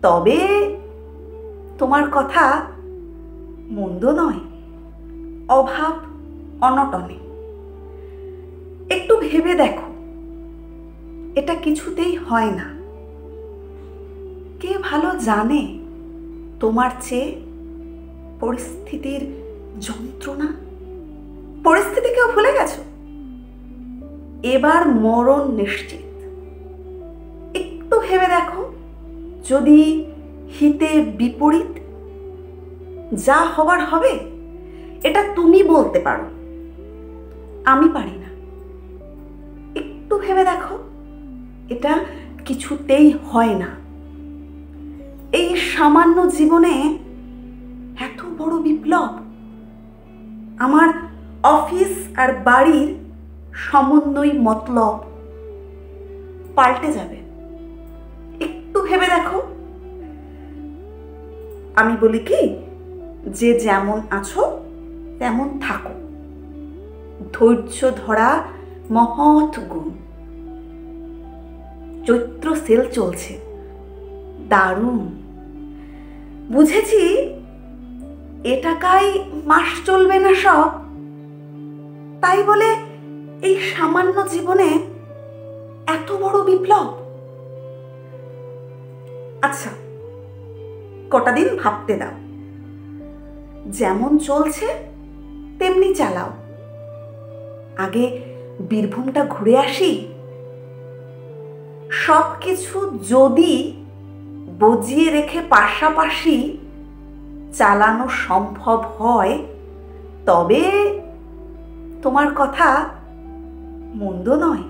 তবে তোমার কথা মন্দ নয়, অভাব অনটনে। একটু ভেবে দেখো, এটা কিছুতেই হয় না। কে ভালো জানে তোমার চেয়ে পরিস্থিতির যন্ত্রণা? পরিস্থিতিকেও ভুলে গেছো? এবার মরণ নিশ্চিত। একটু ভেবে দেখো, যদি হিতে বিপরীত, যা হবার হবে এটা তুমি বলতে পারো, আমি পারি না। একটু ভেবে দেখো, এটা কিছুতেই হয় না। এই সামান্য জীবনে এত বড় বিপ্লব, আমার অফিস আর বাড়ির সমন্বয় মতলব পাল্টে যাবে। একটু ভেবে দেখো। আমি বলি কি, যে যেমন আছো তেমন থাকো। ধৈর্য ধরা মহৎ গুণ। চৈত্র সেল চলছে, দারুণ। বুঝেছি এ টাকায় মাস চলবে না সব, তাই বলে এই সামান্য জীবনে এত বড় বিপ্লব। আচ্ছা, কটা দিন ভাবতে দাও। যেমন চলছে তেমনি চালাও। আগে বীরভূমটা ঘুরে আসি। সবকিছু যদি বজিয়ে রেখে পাশাপাশি চালানো সম্ভব হয়, তবে তোমার কথা মন্দ নয়,